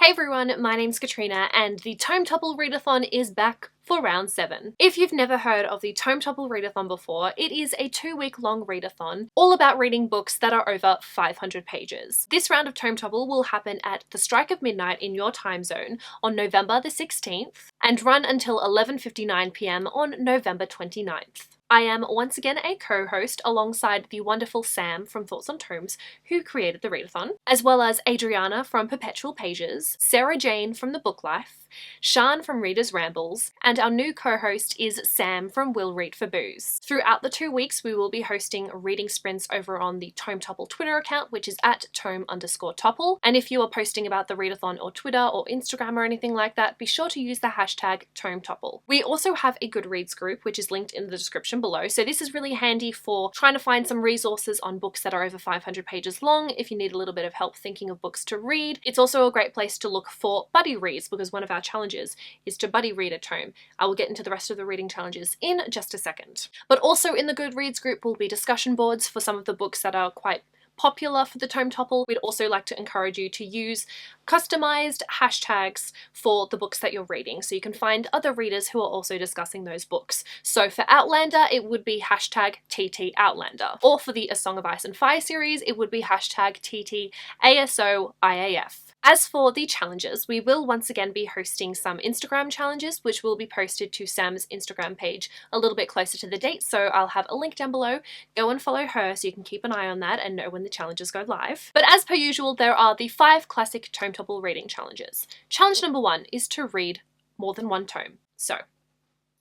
Hey everyone, my name's Katrina and the Tome Topple Readathon is back for round 7. If you've never heard of the Tome Topple Readathon before, it is a 2-week-long readathon all about reading books that are over 500 pages. This round of Tome Topple will happen at the strike of midnight in your time zone on November the 16th and run until 11:59 PM on November 29th. I am once again a co-host alongside the wonderful Sam from Thoughts on Tomes, who created the readathon, as well as Adriana from Perpetual Pages, Sarah Jane from The Book Life, Sian from Reader's Rambles, and our new co-host is Sam from Will Read for Booze. Throughout the 2 weeks, we will be hosting reading sprints over on the Tome Topple Twitter account, which is at @tome_topple. And if you are posting about the readathon or Twitter or Instagram or anything like that, be sure to use the hashtag #TomeTopple. We also have a Goodreads group, which is linked in the description below. So this is really handy for trying to find some resources on books that are over 500 pages long if you need a little bit of help thinking of books to read. It's also a great place to look for buddy reads because one of our challenges is to buddy read a tome. I will get into the rest of the reading challenges in just a second. But also in the Goodreads group will be discussion boards for some of the books that are quite popular for the Tome Topple. We'd also like to encourage you to use customized hashtags for the books that you're reading so you can find other readers who are also discussing those books. So for Outlander, it would be hashtag TT Outlander. Or for the A Song of Ice and Fire series, it would be hashtag TT ASOIAF. As for the challenges, we will once again be hosting some Instagram challenges, which will be posted to Sam's Instagram page a little bit closer to the date, so I'll have a link down below. Go and follow her so you can keep an eye on that and know when the challenges go live. But as per usual, there are the 5 classic Tome Topple reading challenges. Challenge number 1 is to read more than 1 tome. So,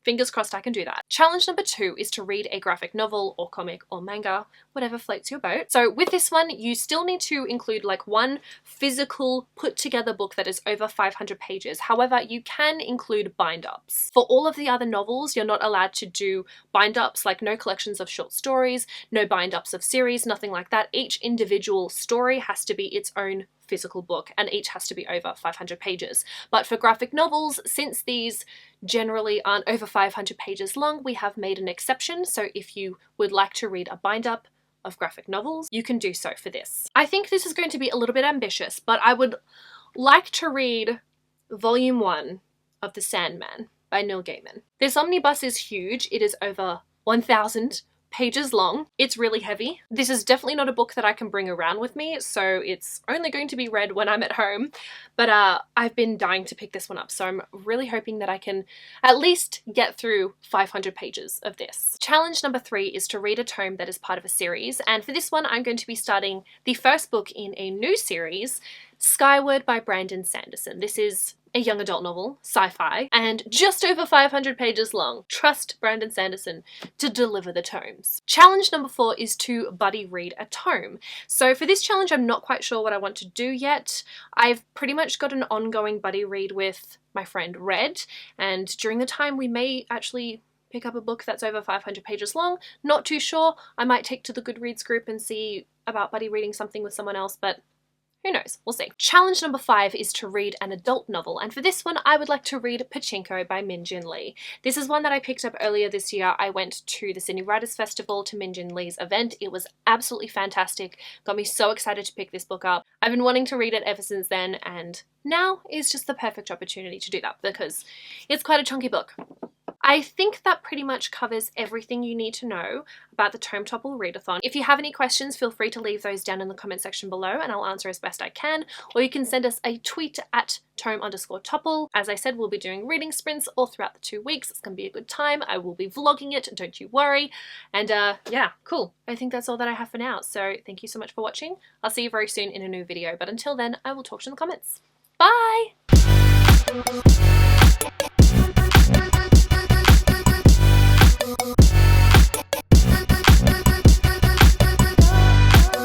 fingers crossed I can do that. Challenge number 2 is to read a graphic novel or comic or manga, whatever floats your boat. So with this one, you still need to include like one physical put together book that is over 500 pages. However, you can include bind-ups. For all of the other novels, you're not allowed to do bind-ups, like no collections of short stories, no bind-ups of series, nothing like that. Each individual story has to be its own physical book and each has to be over 500 pages. But for graphic novels, since these generally aren't over 500 pages long, we have made an exception. So if you would like to read a bind-up of graphic novels, you can do so for this. I think this is going to be a little bit ambitious, but I would like to read Volume 1 of The Sandman by Neil Gaiman. This omnibus is huge. It is over 1,000 pages long. It's really heavy. This is definitely not a book that I can bring around with me, so it's only going to be read when I'm at home. But I've been dying to pick this one up, so I'm really hoping that I can at least get through 500 pages of this. Challenge number 3 is to read a tome that is part of a series, and for this one I'm going to be starting the first book in a new series, Skyward by Brandon Sanderson. This is a young adult novel, sci-fi, and just over 500 pages long. Trust Brandon Sanderson to deliver the tomes. Challenge number 4 is to buddy read a tome. So for this challenge, I'm not quite sure what I want to do yet. I've pretty much got an ongoing buddy read with my friend Red, and during the time we may actually pick up a book that's over 500 pages long. Not too sure. I might take to the Goodreads group and see about buddy reading something with someone else, but who knows? We'll see. Challenge number 5 is to read an adult novel, and for this one I would like to read Pachinko by Min Jin Lee. This is one that I picked up earlier this year. I went to the Sydney Writers Festival to Min Jin Lee's event. It was absolutely fantastic. Got me so excited to pick this book up. I've been wanting to read it ever since then, and now is just the perfect opportunity to do that because it's quite a chunky book. I think that pretty much covers everything you need to know about the Tome Topple Readathon. If you have any questions, feel free to leave those down in the comment section below and I'll answer as best I can, or you can send us a tweet at @tome_topple. As I said, we'll be doing reading sprints all throughout the 2 weeks. It's going to be a good time. I will be vlogging it, don't you worry. And yeah, cool. I think that's all that I have for now. So thank you so much for watching. I'll see you very soon in a new video, but until then, I will talk to you in the comments. Bye!